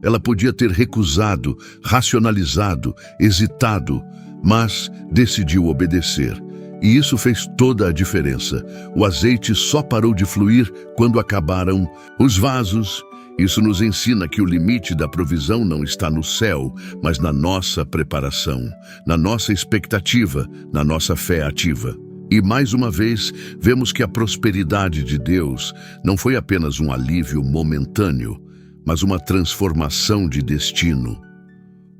Ela podia ter recusado, racionalizado, hesitado, mas decidiu obedecer. E isso fez toda a diferença. O azeite só parou de fluir quando acabaram os vasos. Isso nos ensina que o limite da provisão não está no céu, mas na nossa preparação, na nossa expectativa, na nossa fé ativa. E mais uma vez, vemos que a prosperidade de Deus não foi apenas um alívio momentâneo, mas uma transformação de destino.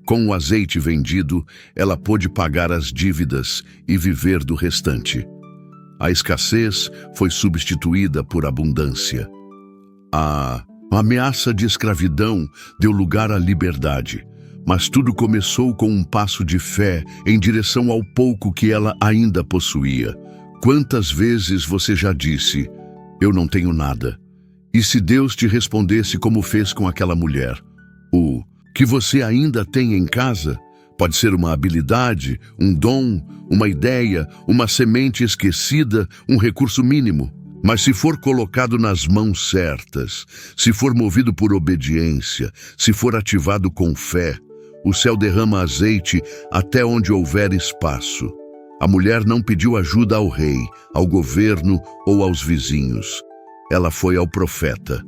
Com o azeite vendido, ela pôde pagar as dívidas e viver do restante. A escassez foi substituída por abundância. A ameaça de escravidão deu lugar à liberdade, mas tudo começou com um passo de fé em direção ao pouco que ela ainda possuía. Quantas vezes você já disse, eu não tenho nada? E se Deus te respondesse como fez com aquela mulher, o que você ainda tem em casa pode ser uma habilidade, um dom, uma ideia, uma semente esquecida, um recurso mínimo. Mas se for colocado nas mãos certas, se for movido por obediência, se for ativado com fé, o céu derrama azeite até onde houver espaço. A mulher não pediu ajuda ao rei, ao governo ou aos vizinhos. Ela foi ao profeta.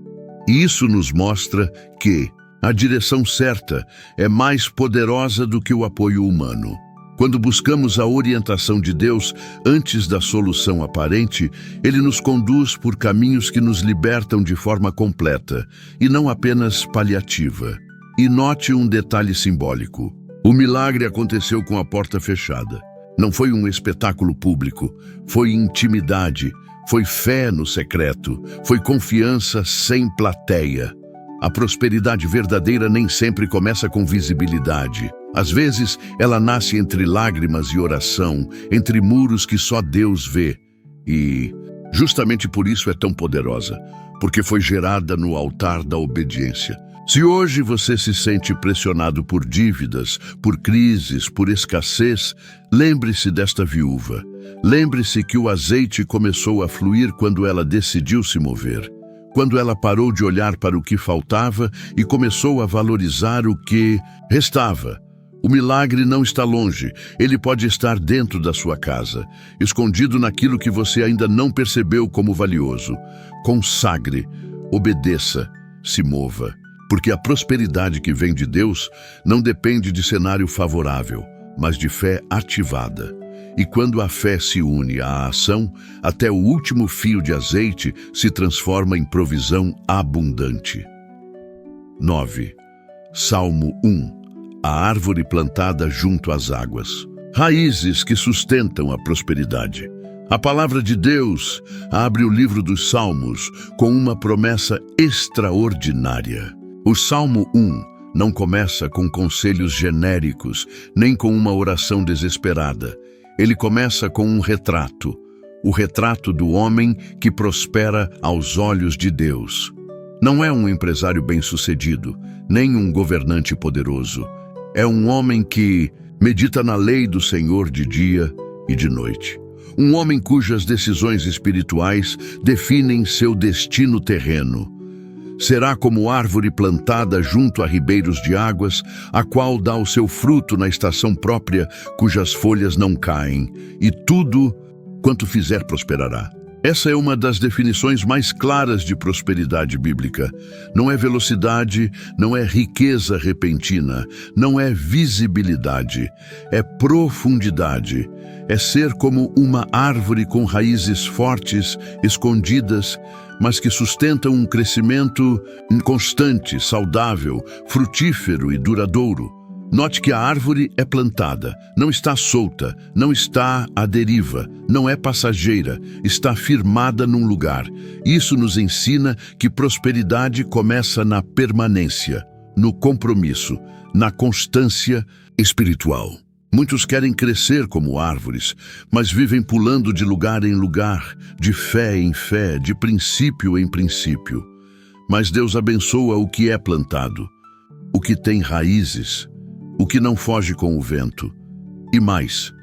E isso nos mostra que a direção certa é mais poderosa do que o apoio humano. Quando buscamos a orientação de Deus antes da solução aparente, Ele nos conduz por caminhos que nos libertam de forma completa e não apenas paliativa. E note um detalhe simbólico. O milagre aconteceu com a porta fechada. Não foi um espetáculo público, foi intimidade, foi fé no secreto, foi confiança sem plateia. A prosperidade verdadeira nem sempre começa com visibilidade. Às vezes, ela nasce entre lágrimas e oração, entre muros que só Deus vê. E justamente por isso é tão poderosa, porque foi gerada no altar da obediência. Se hoje você se sente pressionado por dívidas, por crises, por escassez, lembre-se desta viúva. Lembre-se que o azeite começou a fluir quando ela decidiu se mover. Quando ela parou de olhar para o que faltava e começou a valorizar o que restava. O milagre não está longe, ele pode estar dentro da sua casa, escondido naquilo que você ainda não percebeu como valioso. Consagre, obedeça, se mova. Porque a prosperidade que vem de Deus não depende de cenário favorável, mas de fé ativada. E quando a fé se une à ação, até o último fio de azeite se transforma em provisão abundante. 9. Salmo 1. A árvore plantada junto às águas. raízes que sustentam a prosperidade. A palavra de Deus abre o livro dos Salmos com uma promessa extraordinária. O Salmo 1 não começa com conselhos genéricos, nem com uma oração desesperada. Ele começa com um retrato, o retrato do homem que prospera aos olhos de Deus. Não é um empresário bem-sucedido, nem um governante poderoso. É um homem que medita na lei do Senhor de dia e de noite. Um homem cujas decisões espirituais definem seu destino terreno. Será como árvore plantada junto a ribeiros de águas, a qual dá o seu fruto na estação própria, cujas folhas não caem, e tudo quanto fizer prosperará. Essa é uma das definições mais claras de prosperidade bíblica. Não é velocidade, não é riqueza repentina, não é visibilidade, é profundidade. É ser como uma árvore com raízes fortes, escondidas, mas que sustentam um crescimento constante, saudável, frutífero e duradouro. Note que a árvore é plantada, não está solta, não está à deriva, não é passageira, está firmada num lugar. Isso nos ensina que prosperidade começa na permanência, no compromisso, na constância espiritual. Muitos querem crescer como árvores, mas vivem pulando de lugar em lugar, de fé em fé, de princípio em princípio. Mas Deus abençoa o que é plantado, o que tem raízes, o que não foge com o vento. E mais,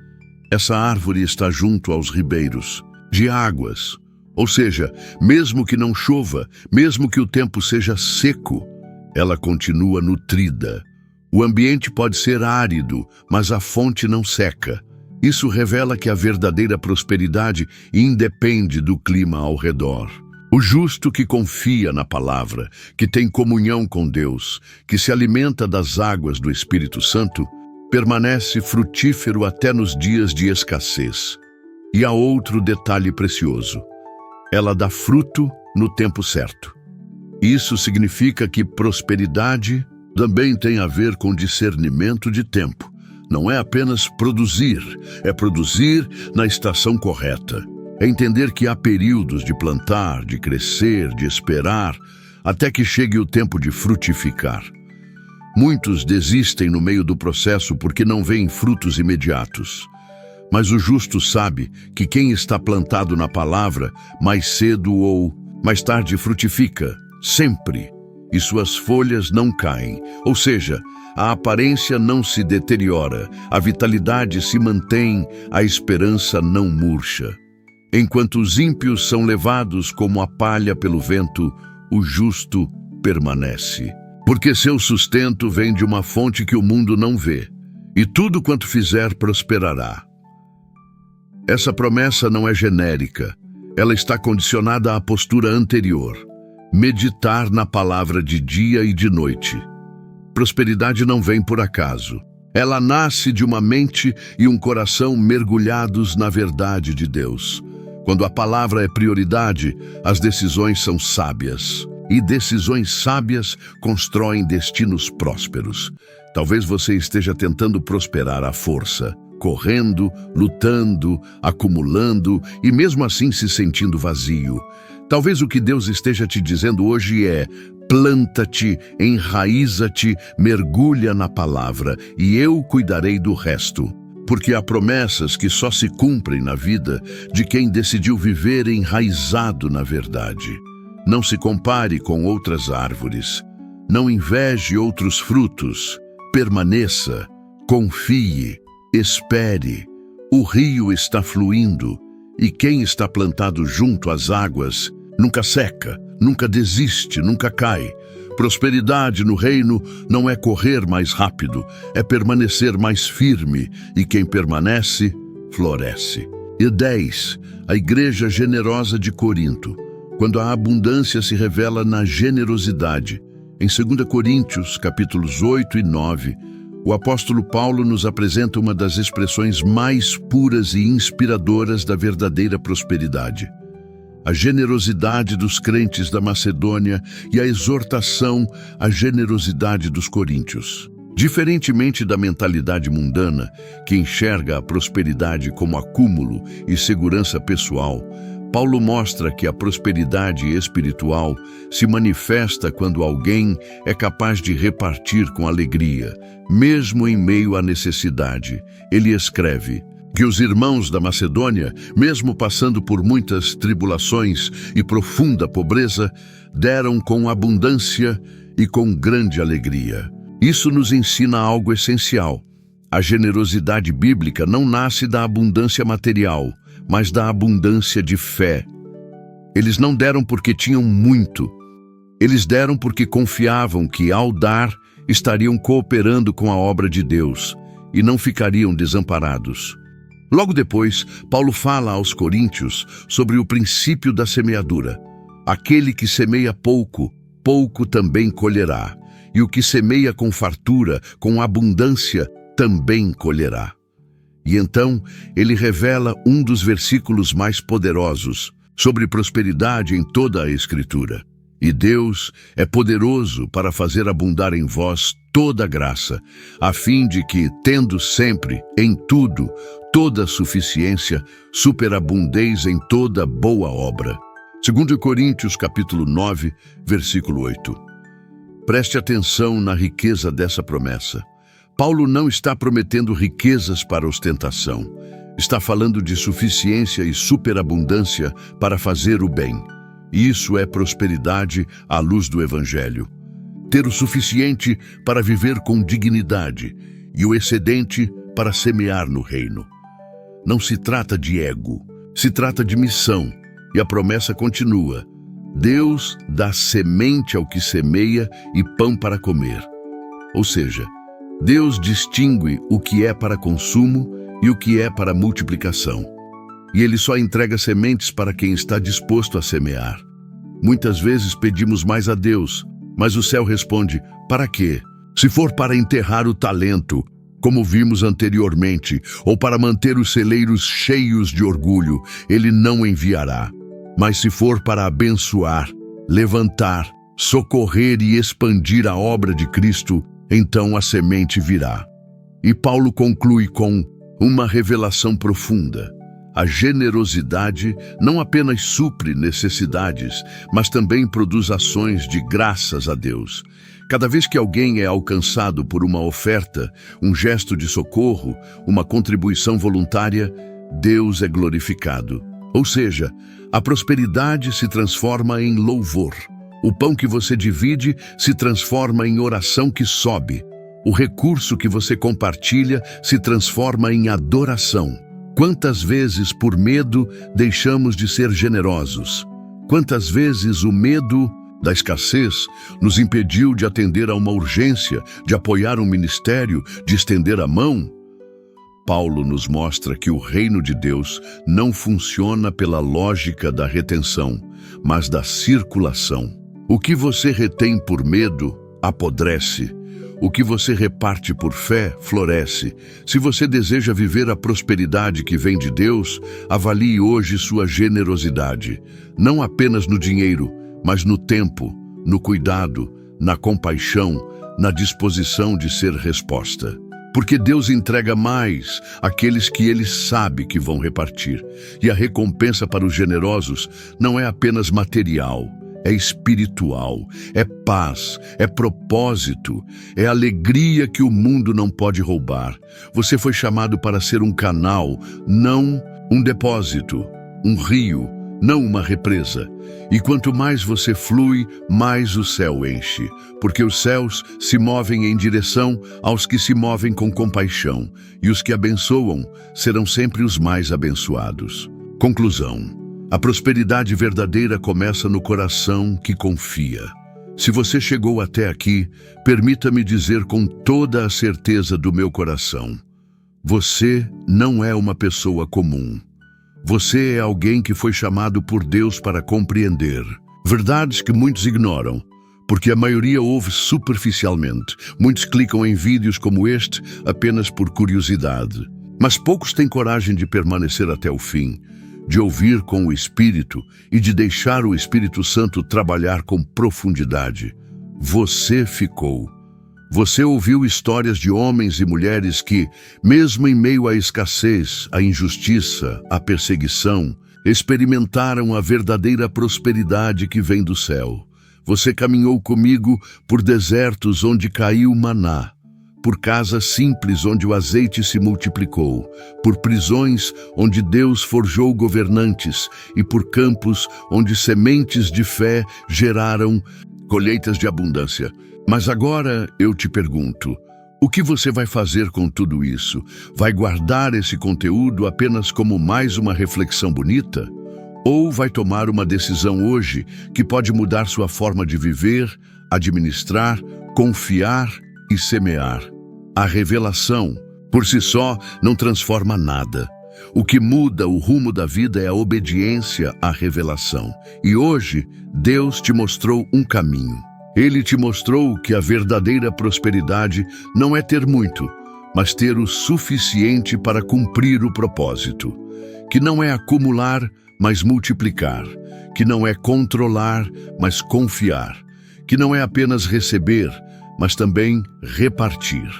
essa árvore está junto aos ribeiros de águas. Ou seja, mesmo que não chova, mesmo que o tempo seja seco, ela continua nutrida. O ambiente pode ser árido, mas a fonte não seca. Isso revela que a verdadeira prosperidade independe do clima ao redor. O justo que confia na palavra, que tem comunhão com Deus, que se alimenta das águas do Espírito Santo, permanece frutífero até nos dias de escassez. E há outro detalhe precioso: ela dá fruto no tempo certo. Isso significa que prosperidade também tem a ver com discernimento de tempo. Não é apenas produzir, é produzir na estação correta. É entender que há períodos de plantar, de crescer, de esperar, até que chegue o tempo de frutificar. Muitos desistem no meio do processo porque não veem frutos imediatos. Mas o justo sabe que quem está plantado na palavra, mais cedo ou mais tarde frutifica, sempre. E suas folhas não caem, ou seja, a aparência não se deteriora, a vitalidade se mantém, a esperança não murcha. Enquanto os ímpios são levados como a palha pelo vento, o justo permanece. Porque seu sustento vem de uma fonte que o mundo não vê, e tudo quanto fizer prosperará. Essa promessa não é genérica, ela está condicionada à postura anterior. Meditar na palavra de dia e de noite. Prosperidade não vem por acaso. Ela nasce de uma mente e um coração mergulhados na verdade de Deus. Quando a palavra é prioridade, as decisões são sábias. E decisões sábias constroem destinos prósperos. Talvez você esteja tentando prosperar à força, correndo, lutando, acumulando e mesmo assim se sentindo vazio. Talvez o que Deus esteja te dizendo hoje é: planta-te, enraiza-te, mergulha na palavra, e eu cuidarei do resto. Porque há promessas que só se cumprem na vida de quem decidiu viver enraizado na verdade. Não se compare com outras árvores. Não inveje outros frutos. Permaneça, confie, espere. O rio está fluindo, e quem está plantado junto às águas nunca seca, nunca desiste, nunca cai. Prosperidade no reino não é correr mais rápido, é permanecer mais firme, e quem permanece, floresce. E 10. A igreja generosa de Corinto, quando a abundância se revela na generosidade. Em 2 Coríntios, capítulos 8 e 9, o apóstolo Paulo nos apresenta uma das expressões mais puras e inspiradoras da verdadeira prosperidade. A generosidade dos crentes da Macedônia e a exortação à generosidade dos coríntios. Diferentemente da mentalidade mundana, que enxerga a prosperidade como acúmulo e segurança pessoal, Paulo mostra que a prosperidade espiritual se manifesta quando alguém é capaz de repartir com alegria, mesmo em meio à necessidade. Ele escreve que os irmãos da Macedônia, mesmo passando por muitas tribulações e profunda pobreza, deram com abundância e com grande alegria. Isso nos ensina algo essencial. A generosidade bíblica não nasce da abundância material, mas da abundância de fé. Eles não deram porque tinham muito. Eles deram porque confiavam que, ao dar, estariam cooperando com a obra de Deus e não ficariam desamparados. Logo depois, Paulo fala aos coríntios sobre o princípio da semeadura. Aquele que semeia pouco, pouco também colherá. E o que semeia com fartura, com abundância, também colherá. E então, ele revela um dos versículos mais poderosos sobre prosperidade em toda a Escritura. E Deus é poderoso para fazer abundar em vós toda graça, a fim de que, tendo sempre, em tudo, toda suficiência, superabundeis em toda boa obra. 2 Coríntios capítulo 9, versículo 8. Preste atenção na riqueza dessa promessa. Paulo não está prometendo riquezas para ostentação. Está falando de suficiência e superabundância para fazer o bem. Isso é prosperidade à luz do Evangelho. Ter o suficiente para viver com dignidade e o excedente para semear no reino. Não se trata de ego, se trata de missão. E a promessa continua. Deus dá semente ao que semeia e pão para comer. Ou seja, Deus distingue o que é para consumo e o que é para multiplicação. E Ele só entrega sementes para quem está disposto a semear. Muitas vezes pedimos mais a Deus, mas o céu responde, para quê? Se for para enterrar o talento, como vimos anteriormente, ou para manter os celeiros cheios de orgulho, Ele não enviará. Mas se for para abençoar, levantar, socorrer e expandir a obra de Cristo, então a semente virá. E Paulo conclui com uma revelação profunda. A generosidade não apenas supre necessidades, mas também produz ações de graças a Deus. Cada vez que alguém é alcançado por uma oferta, um gesto de socorro, uma contribuição voluntária, Deus é glorificado. Ou seja, a prosperidade se transforma em louvor. O pão que você divide se transforma em oração que sobe. O recurso que você compartilha se transforma em adoração. Quantas vezes, por medo, deixamos de ser generosos? Quantas vezes o medo da escassez nos impediu de atender a uma urgência, de apoiar um ministério, de estender a mão? Paulo nos mostra que o reino de Deus não funciona pela lógica da retenção, mas da circulação. O que você retém por medo, apodrece. O que você reparte por fé, floresce. Se você deseja viver a prosperidade que vem de Deus, avalie hoje sua generosidade. Não apenas no dinheiro, mas no tempo, no cuidado, na compaixão, na disposição de ser resposta. Porque Deus entrega mais àqueles que Ele sabe que vão repartir. E a recompensa para os generosos não é apenas material, é espiritual, é paz, é propósito, é alegria que o mundo não pode roubar. Você foi chamado para ser um canal, não um depósito, um rio, não uma represa. E quanto mais você flui, mais o céu enche, porque os céus se movem em direção aos que se movem com compaixão, e os que abençoam serão sempre os mais abençoados. Conclusão. A prosperidade verdadeira começa no coração que confia. Se você chegou até aqui, permita-me dizer com toda a certeza do meu coração: você não é uma pessoa comum. Você é alguém que foi chamado por Deus para compreender verdades que muitos ignoram, porque a maioria ouve superficialmente. Muitos clicam em vídeos como este apenas por curiosidade. Mas poucos têm coragem de permanecer até o fim, de ouvir com o Espírito e de deixar o Espírito Santo trabalhar com profundidade. Você ficou. Você ouviu histórias de homens e mulheres que, mesmo em meio à escassez, à injustiça, à perseguição, experimentaram a verdadeira prosperidade que vem do céu. Você caminhou comigo por desertos onde caiu maná, por casas simples onde o azeite se multiplicou, por prisões onde Deus forjou governantes e por campos onde sementes de fé geraram colheitas de abundância. Mas agora eu te pergunto, o que você vai fazer com tudo isso? Vai guardar esse conteúdo apenas como mais uma reflexão bonita? Ou vai tomar uma decisão hoje que pode mudar sua forma de viver, administrar, confiar e semear? A revelação, por si só, não transforma nada. O que muda o rumo da vida é a obediência à revelação. E hoje, Deus te mostrou um caminho. Ele te mostrou que a verdadeira prosperidade não é ter muito, mas ter o suficiente para cumprir o propósito. Que não é acumular, mas multiplicar. Que não é controlar, mas confiar. Que não é apenas receber, mas também repartir.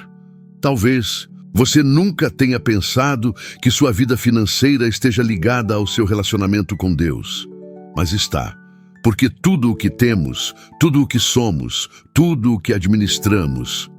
Talvez você nunca tenha pensado que sua vida financeira esteja ligada ao seu relacionamento com Deus, mas está. Porque tudo o que temos, tudo o que somos, tudo o que administramos,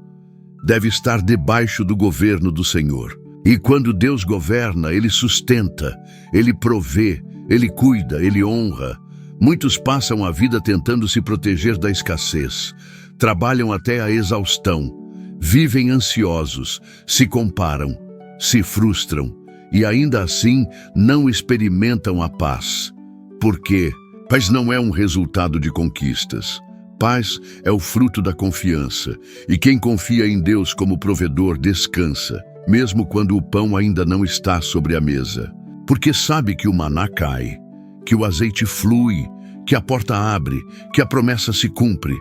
deve estar debaixo do governo do Senhor. E quando Deus governa, Ele sustenta, Ele provê, Ele cuida, Ele honra. Muitos passam a vida tentando se proteger da escassez, trabalham até a exaustão, vivem ansiosos, se comparam, se frustram e ainda assim não experimentam a paz. Por quê? Paz não é um resultado de conquistas. Paz é o fruto da confiança. E quem confia em Deus como provedor descansa, mesmo quando o pão ainda não está sobre a mesa. Porque sabe que o maná cai, que o azeite flui, que a porta abre, que a promessa se cumpre.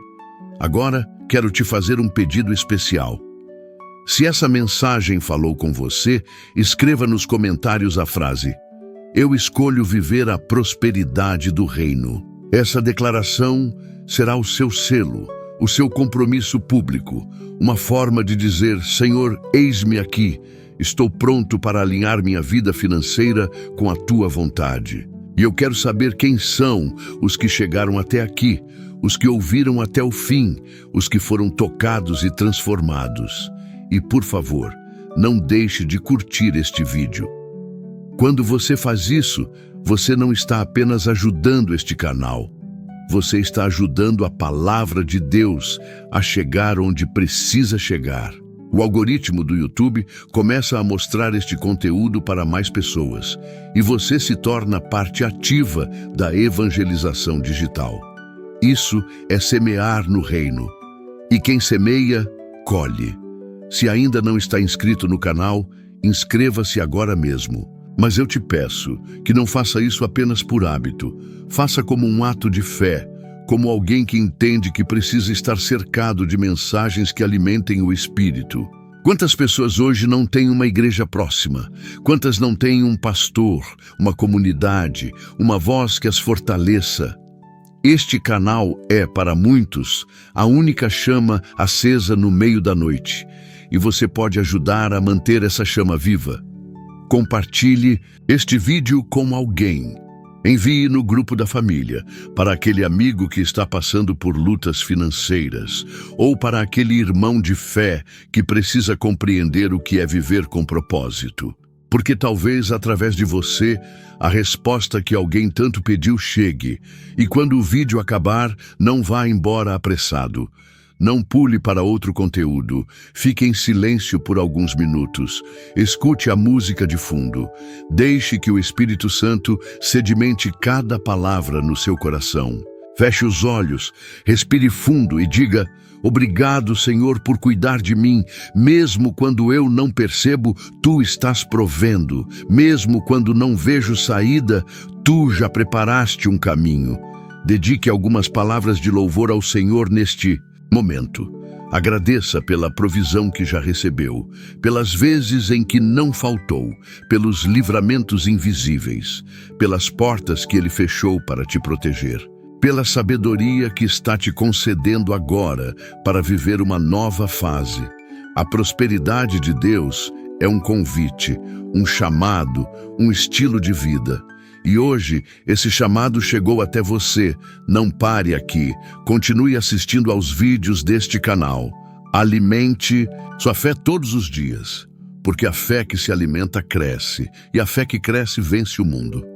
Agora, quero te fazer um pedido especial. Se essa mensagem falou com você, escreva nos comentários a frase: "Eu escolho viver a prosperidade do reino". Essa declaração será o seu selo, o seu compromisso público, uma forma de dizer: Senhor, eis-me aqui, estou pronto para alinhar minha vida financeira com a tua vontade. E eu quero saber quem são os que chegaram até aqui, os que ouviram até o fim, os que foram tocados e transformados. E, por favor, não deixe de curtir este vídeo. Quando você faz isso, você não está apenas ajudando este canal. Você está ajudando a palavra de Deus a chegar onde precisa chegar. O algoritmo do YouTube começa a mostrar este conteúdo para mais pessoas e você se torna parte ativa da evangelização digital. Isso é semear no reino. E quem semeia, colhe. Se ainda não está inscrito no canal, inscreva-se agora mesmo. Mas eu te peço que não faça isso apenas por hábito. Faça como um ato de fé, como alguém que entende que precisa estar cercado de mensagens que alimentem o espírito. Quantas pessoas hoje não têm uma igreja próxima? Quantas não têm um pastor, uma comunidade, uma voz que as fortaleça? Este canal é, para muitos, a única chama acesa no meio da noite. E você pode ajudar a manter essa chama viva. Compartilhe este vídeo com alguém. Envie no grupo da família, para aquele amigo que está passando por lutas financeiras, ou para aquele irmão de fé que precisa compreender o que é viver com propósito. Porque talvez através de você, a resposta que alguém tanto pediu chegue, e quando o vídeo acabar, não vá embora apressado. Não pule para outro conteúdo. Fique em silêncio por alguns minutos. Escute a música de fundo. Deixe que o Espírito Santo sedimente cada palavra no seu coração. Feche os olhos, respire fundo e diga: obrigado, Senhor, por cuidar de mim. Mesmo quando eu não percebo, Tu estás provendo. Mesmo quando não vejo saída, Tu já preparaste um caminho. Dedique algumas palavras de louvor ao Senhor neste momento. Agradeça pela provisão que já recebeu, pelas vezes em que não faltou, pelos livramentos invisíveis, pelas portas que Ele fechou para te proteger. pela sabedoria que está te concedendo agora para viver uma nova fase. A prosperidade de Deus é um convite, um chamado, um estilo de vida. E hoje, esse chamado chegou até você. Não pare aqui. Continue assistindo aos vídeos deste canal. Alimente sua fé todos os dias, porque a fé que se alimenta cresce, e a fé que cresce vence o mundo.